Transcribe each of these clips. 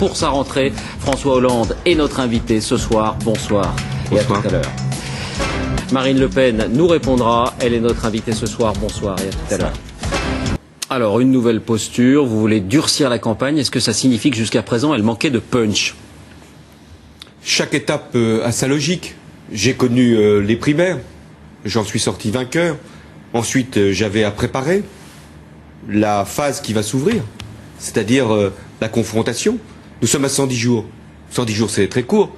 Pour sa rentrée, François Hollande est notre invité ce soir. Bonsoir et à tout à l'heure. Marine Le Pen nous répondra. Elle est notre invitée ce soir. Bonsoir et à tout à l'heure. Alors, une nouvelle posture. Vous voulez durcir la campagne. Est-ce que ça signifie que jusqu'à présent, elle manquait de punch? Chaque étape a sa logique. J'ai connu les primaires. J'en suis sorti vainqueur. Ensuite, j'avais à préparer la phase qui va s'ouvrir, c'est-à-dire la confrontation. Nous sommes à 110 jours. 110 jours, c'est très court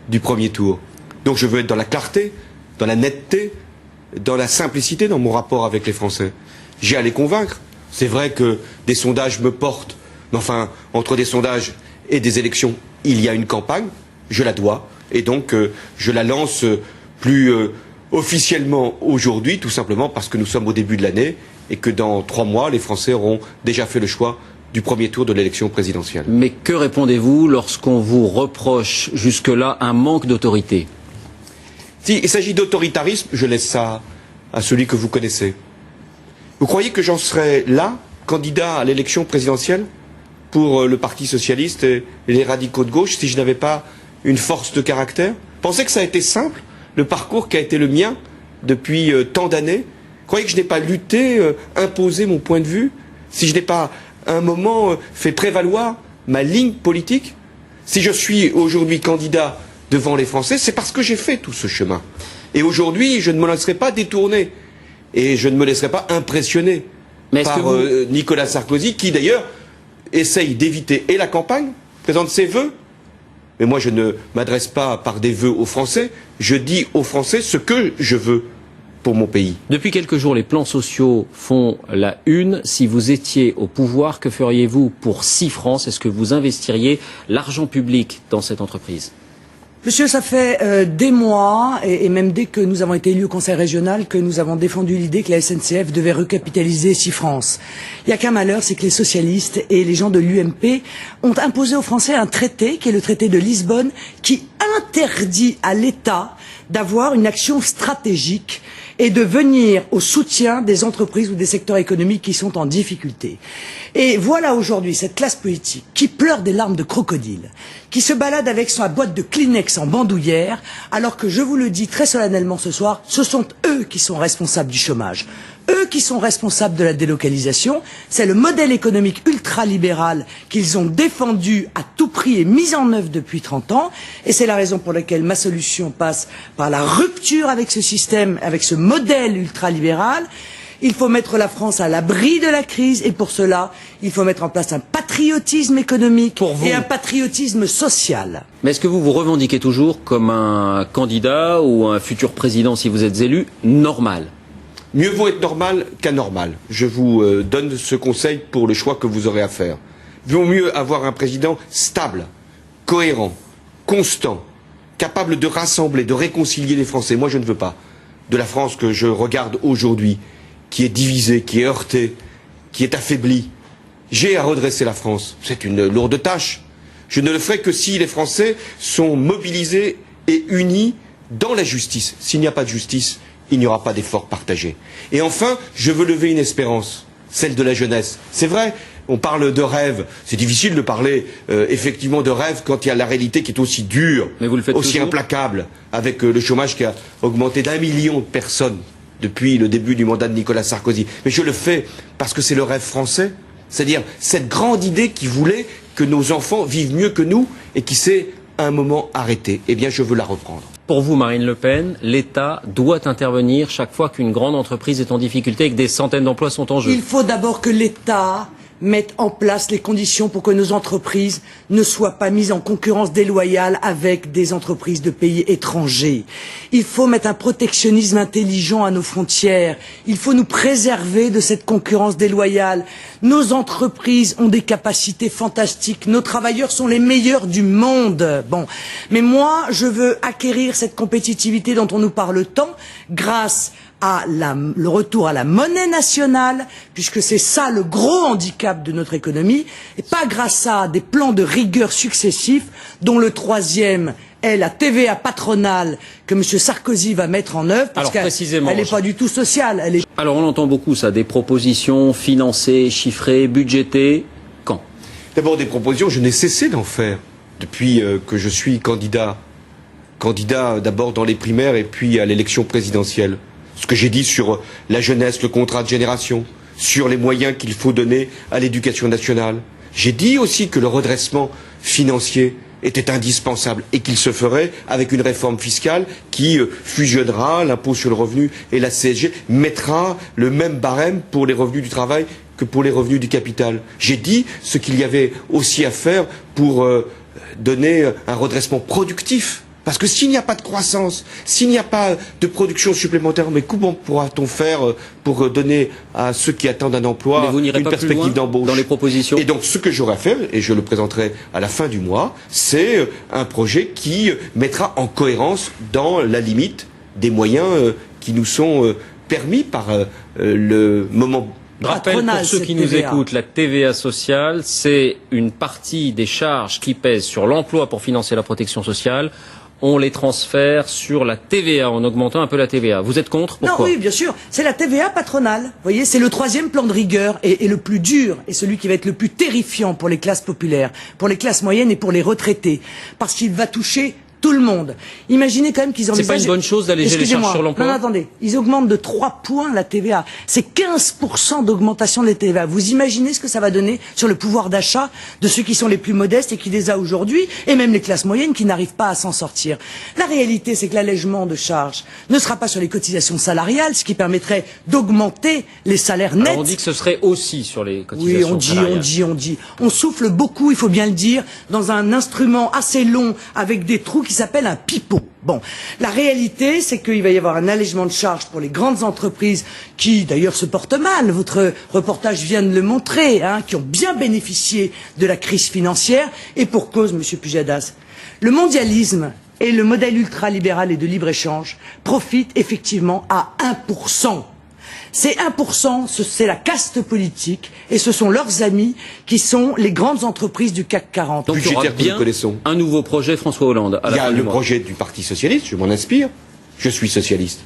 du premier tour. Donc je veux être dans la clarté, dans la netteté, dans la simplicité dans mon rapport avec les Français. J'ai à les convaincre. C'est vrai que des sondages me portent, mais enfin, entre des sondages et des élections, il y a une campagne, je la dois, et donc je la lance plus officiellement aujourd'hui, tout simplement parce que nous sommes au début de l'année et que dans 3 mois, les Français auront déjà fait le choix du premier tour de l'élection présidentielle. Mais que répondez-vous lorsqu'on vous reproche jusque-là un manque d'autorité? Si il s'agit d'autoritarisme, je laisse ça à celui que vous connaissez. Vous croyez que j'en serais là, candidat à l'élection présidentielle pour le Parti socialiste et les radicaux de gauche, si je n'avais pas une force de caractère? Pensez que ça a été simple, le parcours qui a été le mien depuis tant d'années? Croyez que je n'ai pas lutté, imposé mon point de vue? Si je n'ai pas à un moment fait prévaloir ma ligne politique? Si je suis aujourd'hui candidat devant les Français, c'est parce que j'ai fait tout ce chemin. Et aujourd'hui, je ne me laisserai pas détourner. Et je ne me laisserai pas impressionner par Nicolas Sarkozy, qui d'ailleurs essaye d'éviter et la campagne, présente ses vœux. Mais moi, je ne m'adresse pas par des vœux aux Français. Je dis aux Français ce que je veux pour mon pays. Depuis quelques jours, les plans sociaux font la une. Si vous étiez au pouvoir, que feriez-vous pour 6 francs? Est-ce que vous investiriez l'argent public dans cette entreprise? Monsieur, ça fait des mois, et même dès que nous avons été élus au Conseil régional, que nous avons défendu l'idée que la SNCF devait recapitaliser 6 France. Il n'y a qu'un malheur, c'est que les socialistes et les gens de l'UMP ont imposé aux Français un traité, qui est le traité de Lisbonne, qui interdit à l'État d'avoir une action stratégique et de venir au soutien des entreprises ou des secteurs économiques qui sont en difficulté. Et voilà aujourd'hui cette classe politique qui pleure des larmes de crocodile, qui se balade avec sa boîte de Kleenex en bandoulière, alors que je vous le dis très solennellement ce soir, ce sont eux qui sont responsables du chômage. Eux qui sont responsables de la délocalisation, c'est le modèle économique ultralibéral qu'ils ont défendu à tout prix et mis en œuvre depuis 30 ans, et c'est la raison pour laquelle ma solution passe par la rupture avec ce système, avec ce modèle ultralibéral. Il faut mettre la France à l'abri de la crise, et pour cela, il faut mettre en place un patriotisme économique et un patriotisme social. Mais est-ce que vous vous revendiquez toujours comme un candidat ou un futur président, si vous êtes élu, normal? Mieux vaut être normal qu'anormal. Je vous donne ce conseil pour le choix que vous aurez à faire. Il vaut mieux avoir un président stable, cohérent, constant, capable de rassembler, de réconcilier les Français. Moi, je ne veux pas de la France que je regarde aujourd'hui, qui est divisée, qui est heurtée, qui est affaiblie. J'ai à redresser la France. C'est une lourde tâche. Je ne le ferai que si les Français sont mobilisés et unis dans la justice. S'il n'y a pas de justice, il n'y aura pas d'effort partagé. Et enfin, je veux lever une espérance, celle de la jeunesse. C'est vrai, on parle de rêve. C'est difficile de parler effectivement de rêve quand il y a la réalité qui est aussi dure, aussi implacable, avec le chômage qui a augmenté d'1 million de personnes depuis le début du mandat de Nicolas Sarkozy. Mais je le fais parce que c'est le rêve français. C'est-à-dire cette grande idée qui voulait que nos enfants vivent mieux que nous et qui s'est à un moment arrêtée. Eh bien, je veux la reprendre. Pour vous, Marine Le Pen, l'État doit intervenir chaque fois qu'une grande entreprise est en difficulté et que des centaines d'emplois sont en jeu. Il faut d'abord que l'État mette en place les conditions pour que nos entreprises ne soient pas mises en concurrence déloyale avec des entreprises de pays étrangers. Il faut mettre un protectionnisme intelligent à nos frontières. Il faut nous préserver de cette concurrence déloyale. Nos entreprises ont des capacités fantastiques. Nos travailleurs sont les meilleurs du monde. Bon. Mais moi, je veux acquérir cette compétitivité dont on nous parle tant grâce à le retour à la monnaie nationale, puisque c'est ça le gros handicap de notre économie, et pas grâce à des plans de rigueur successifs, dont le troisième est la TVA patronale que M. Sarkozy va mettre en œuvre, parce qu'elle n'est pas du tout sociale. Alors on entend beaucoup ça, des propositions financées, chiffrées, budgétées. Quand? D'abord des propositions, je n'ai cessé d'en faire depuis que je suis candidat. Candidat d'abord dans les primaires et puis à l'élection présidentielle. Ce que j'ai dit sur la jeunesse, le contrat de génération, sur les moyens qu'il faut donner à l'éducation nationale. J'ai dit aussi que le redressement financier était indispensable et qu'il se ferait avec une réforme fiscale qui fusionnera l'impôt sur le revenu et la CSG, mettra le même barème pour les revenus du travail que pour les revenus du capital. J'ai dit ce qu'il y avait aussi à faire pour donner un redressement productif. Parce que s'il n'y a pas de croissance, s'il n'y a pas de production supplémentaire, mais comment pourra-t-on faire pour donner à ceux qui attendent un emploi une perspective d'embauche dans les propositions? Et donc ce que j'aurai à faire, et je le présenterai à la fin du mois, c'est un projet qui mettra en cohérence dans la limite des moyens qui nous sont permis par le moment. Rappel pour ceux qui nous écoutent, la TVA sociale, c'est une partie des charges qui pèsent sur l'emploi pour financer la protection sociale. On les transfère sur la TVA en augmentant un peu la TVA. Vous êtes contre? Pourquoi? Non, oui, bien sûr. C'est la TVA patronale. Vous voyez, c'est le troisième plan de rigueur et le plus dur et celui qui va être le plus terrifiant pour les classes populaires, pour les classes moyennes et pour les retraités. Parce qu'il va toucher tout le monde. Imaginez quand même qu'ils envisagent... C'est pas une bonne chose d'alléger les charges sur l'emploi? Non, attendez. Ils augmentent de 3 points la TVA. C'est 15% d'augmentation de la TVA. Vous imaginez ce que ça va donner sur le pouvoir d'achat de ceux qui sont les plus modestes et qui les a aujourd'hui, et même les classes moyennes qui n'arrivent pas à s'en sortir. La réalité, c'est que l'allègement de charges ne sera pas sur les cotisations salariales, ce qui permettrait d'augmenter les salaires nets. Alors on dit que ce serait aussi sur les cotisations salariales. Oui, on dit. On souffle beaucoup, il faut bien le dire, dans un instrument assez long avec des trous qui s'appelle un pipeau. Bon, la réalité, c'est qu'il va y avoir un allègement de charges pour les grandes entreprises qui, d'ailleurs, se portent mal. Votre reportage vient de le montrer, qui ont bien bénéficié de la crise financière, et pour cause, Monsieur Pujadas. Le mondialisme et le modèle ultralibéral et de libre-échange profitent effectivement à 1%. Ces 1%, c'est la caste politique et ce sont leurs amis qui sont les grandes entreprises du CAC 40. Donc il y aura bien un nouveau projet François Hollande. Il y a le projet du Parti Socialiste, je m'en inspire, je suis socialiste.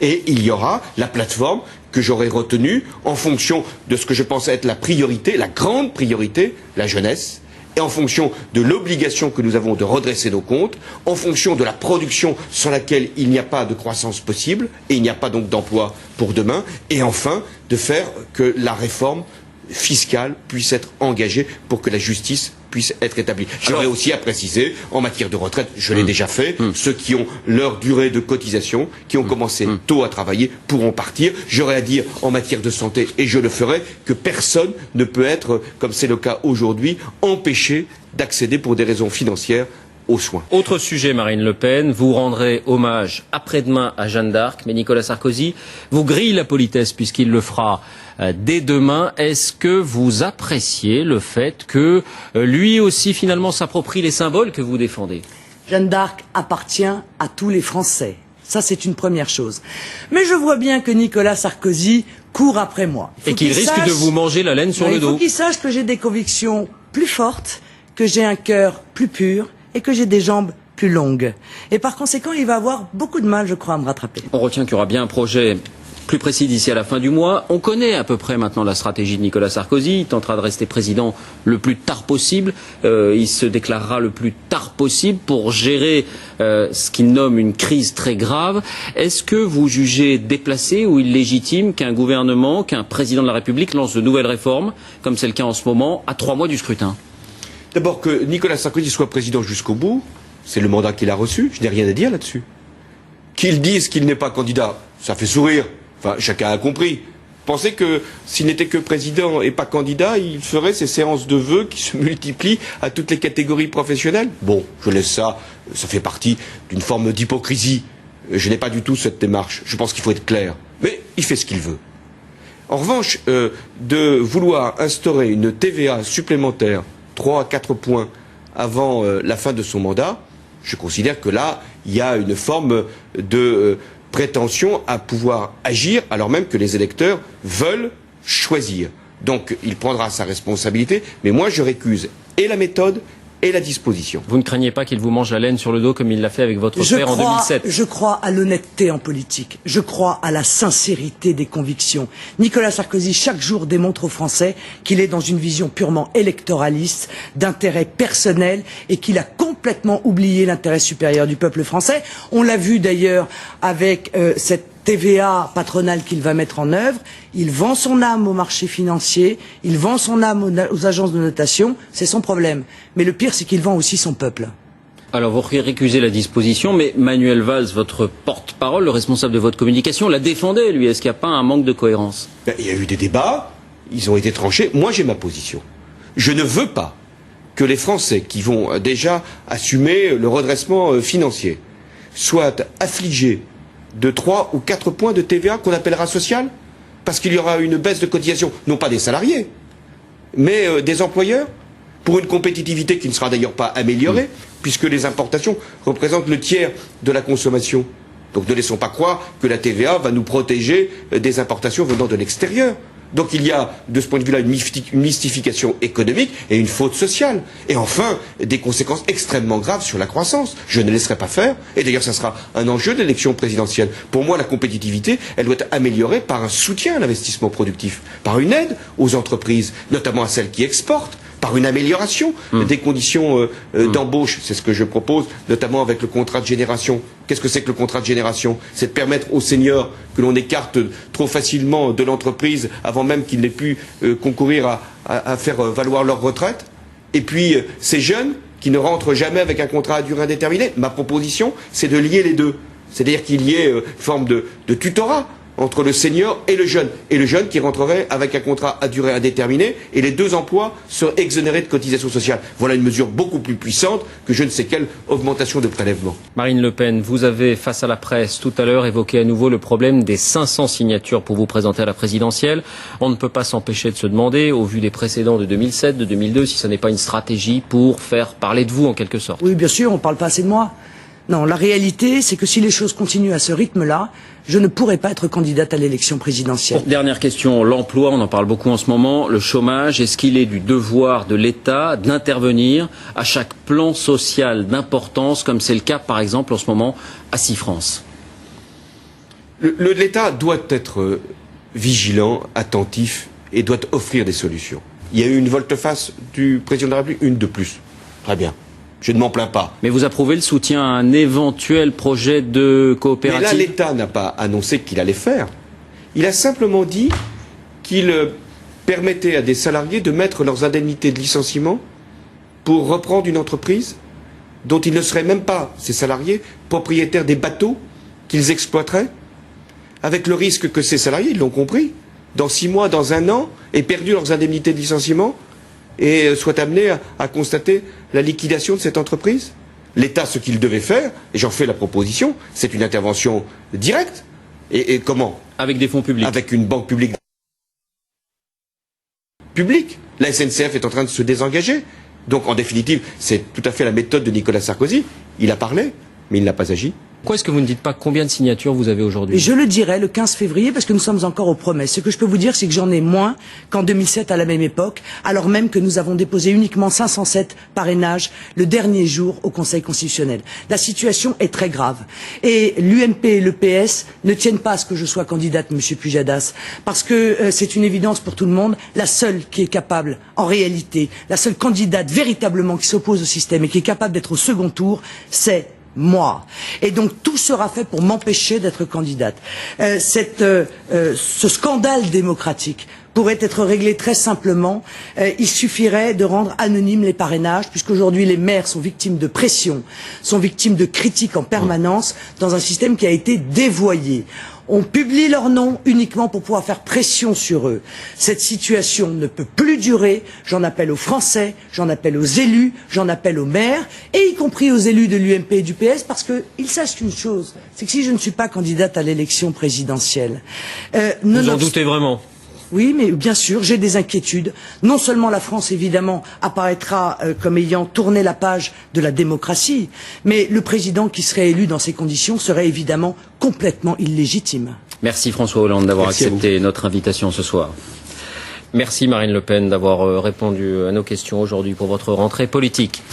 Et il y aura la plateforme que j'aurai retenue en fonction de ce que je pense être la priorité, la grande priorité, la jeunesse, et en fonction de l'obligation que nous avons de redresser nos comptes, en fonction de la production sans laquelle il n'y a pas de croissance possible, et il n'y a pas donc d'emploi pour demain, et enfin de faire que la réforme fiscale puisse être engagée pour que la justice puisse être établie. J'aurais aussi à préciser, en matière de retraite, je l'ai déjà fait, ceux qui ont leur durée de cotisation, qui ont commencé tôt à travailler, pourront partir. J'aurais à dire, en matière de santé, et je le ferai, que personne ne peut être, comme c'est le cas aujourd'hui, empêché d'accéder pour des raisons financières aux soins. Autre sujet, Marine Le Pen, vous rendrez hommage après-demain à Jeanne d'Arc, mais Nicolas Sarkozy vous grille la politesse puisqu'il le fera dès demain. Est-ce que vous appréciez le fait que lui aussi finalement s'approprie les symboles que vous défendez? Jeanne d'Arc appartient à tous les Français. Ça, c'est une première chose. Mais je vois bien que Nicolas Sarkozy court après moi. Et qu'il risque de vous manger la laine sur le dos. Il faut qu'il sache que j'ai des convictions plus fortes, que j'ai un cœur plus pur et que j'ai des jambes plus longues. Et par conséquent, il va avoir beaucoup de mal, je crois, à me rattraper. On retient qu'il y aura bien un projet plus précis d'ici à la fin du mois. On connaît à peu près maintenant la stratégie de Nicolas Sarkozy. Il tentera de rester président le plus tard possible. Il se déclarera le plus tard possible pour gérer ce qu'il nomme une crise très grave. Est-ce que vous jugez déplacé ou illégitime qu'un gouvernement, qu'un président de la République lance de nouvelles réformes, comme c'est le cas en ce moment, à 3 mois du scrutin? D'abord, que Nicolas Sarkozy soit président jusqu'au bout, c'est le mandat qu'il a reçu, je n'ai rien à dire là-dessus. Qu'il dise qu'il n'est pas candidat, ça fait sourire, enfin chacun a compris. Pensez que s'il n'était que président et pas candidat, il ferait ces séances de vœux qui se multiplient à toutes les catégories professionnelles? Bon, je laisse ça, ça fait partie d'une forme d'hypocrisie. Je n'ai pas du tout cette démarche, je pense qu'il faut être clair. Mais il fait ce qu'il veut. En revanche, de vouloir instaurer une TVA supplémentaire 3 à 4 points avant la fin de son mandat, je considère que là, il y a une forme de prétention à pouvoir agir alors même que les électeurs veulent choisir. Donc il prendra sa responsabilité, mais moi je récuse et la méthode et la disposition. Vous ne craignez pas qu'il vous mange la laine sur le dos comme il l'a fait avec votre père en 2007? Je crois à l'honnêteté en politique. Je crois à la sincérité des convictions. Nicolas Sarkozy, chaque jour, démontre aux Français qu'il est dans une vision purement électoraliste, d'intérêt personnel, et qu'il a complètement oublié l'intérêt supérieur du peuple français. On l'a vu d'ailleurs avec cette TVA patronale qu'il va mettre en œuvre. Il vend son âme au marché financier, il vend son âme aux agences de notation, c'est son problème. Mais le pire, c'est qu'il vend aussi son peuple. Alors vous récusez la disposition, mais Manuel Valls, votre porte-parole, le responsable de votre communication, la défendait, lui. Est-ce qu'il n'y a pas un manque de cohérence? Il y a eu des débats, ils ont été tranchés. Moi, j'ai ma position. Je ne veux pas que les Français qui vont déjà assumer le redressement financier soient affligés de 3 ou 4 points de TVA qu'on appellera social, parce qu'il y aura une baisse de cotisation, non pas des salariés, mais des employeurs, pour une compétitivité qui ne sera d'ailleurs pas améliorée, puisque les importations représentent le tiers de la consommation. Donc ne laissons pas croire que la TVA va nous protéger des importations venant de l'extérieur. Donc il y a, de ce point de vue-là, une mystification économique et une faute sociale. Et enfin, des conséquences extrêmement graves sur la croissance. Je ne laisserai pas faire. Et d'ailleurs, ça sera un enjeu de l'élection présidentielle. Pour moi, la compétitivité, elle doit être améliorée par un soutien à l'investissement productif, par une aide aux entreprises, notamment à celles qui exportent, par une amélioration des conditions d'embauche. C'est ce que je propose, notamment avec le contrat de génération. Qu'est-ce que c'est que le contrat de génération? C'est de permettre aux seniors que l'on écarte trop facilement de l'entreprise avant même qu'ils n'aient pu concourir à faire valoir leur retraite. Et puis, ces jeunes qui ne rentrent jamais avec un contrat à durée indéterminée, ma proposition, c'est de lier les deux. C'est-à-dire qu'il y ait une forme de tutorat entre le senior et le jeune qui rentrerait avec un contrat à durée indéterminée, et les deux emplois seraient exonérés de cotisations sociales. Voilà une mesure beaucoup plus puissante que je ne sais quelle augmentation de prélèvements. Marine Le Pen, vous avez, face à la presse, tout à l'heure évoqué à nouveau le problème des 500 signatures pour vous présenter à la présidentielle. On ne peut pas s'empêcher de se demander, au vu des précédents de 2007, de 2002, si ce n'est pas une stratégie pour faire parler de vous, en quelque sorte. Oui, bien sûr, on ne parle pas assez de moi. Non, la réalité, c'est que si les choses continuent à ce rythme-là, je ne pourrai pas être candidate à l'élection présidentielle. Bon, dernière question, l'emploi, on en parle beaucoup en ce moment, le chômage, est-ce qu'il est du devoir de l'État d'intervenir à chaque plan social d'importance, comme c'est le cas par exemple en ce moment à Cifrance? L'État doit être vigilant, attentif, et doit offrir des solutions. Il y a eu une volte-face du président de la République, une de plus. Très bien. Je ne m'en plains pas. Mais vous approuvez le soutien à un éventuel projet de coopérative? Mais là, l'État n'a pas annoncé qu'il allait faire. Il a simplement dit qu'il permettait à des salariés de mettre leurs indemnités de licenciement pour reprendre une entreprise dont ils ne seraient même pas, ces salariés, propriétaires des bateaux qu'ils exploiteraient, avec le risque que ces salariés, ils l'ont compris, dans 6 mois, dans 1 an, aient perdu leurs indemnités de licenciement et soient amenés à constater la liquidation de cette entreprise. L'État, ce qu'il devait faire, et j'en fais la proposition, c'est une intervention directe. Et comment? Avec des fonds publics. Avec une banque publique. La SNCF est en train de se désengager. Donc, en définitive, c'est tout à fait la méthode de Nicolas Sarkozy. Il a parlé, mais il n'a pas agi. Pourquoi est-ce que vous ne dites pas combien de signatures vous avez aujourd'hui? Je le dirai le 15 février parce que nous sommes encore aux promesses. Ce que je peux vous dire, c'est que j'en ai moins qu'en 2007 à la même époque, alors même que nous avons déposé uniquement 507 parrainages le dernier jour au Conseil constitutionnel. La situation est très grave. Et l'UMP et le PS ne tiennent pas à ce que je sois candidate, Monsieur Pujadas, parce que c'est une évidence pour tout le monde. La seule qui est capable, en réalité, la seule candidate véritablement qui s'oppose au système et qui est capable d'être au second tour, c'est moi. Et donc tout sera fait pour m'empêcher d'être candidate. Ce scandale démocratique pourrait être réglé très simplement. Il suffirait de rendre anonymes les parrainages, puisqu'aujourd'hui les maires sont victimes de pression, sont victimes de critiques en permanence dans un système qui a été dévoyé. On publie leurs noms uniquement pour pouvoir faire pression sur eux. Cette situation ne peut plus durer. J'en appelle aux Français, j'en appelle aux élus, j'en appelle aux maires, et y compris aux élus de l'UMP et du PS, parce qu'ils sachent une chose, c'est que si je ne suis pas candidate à l'élection présidentielle... Vous en doutez vraiment? Oui, mais bien sûr, j'ai des inquiétudes. Non seulement la France, évidemment, apparaîtra comme ayant tourné la page de la démocratie, mais le président qui serait élu dans ces conditions serait évidemment complètement illégitime. Merci François Hollande d'avoir accepté notre invitation ce soir. Merci Marine Le Pen d'avoir répondu à nos questions aujourd'hui pour votre rentrée politique.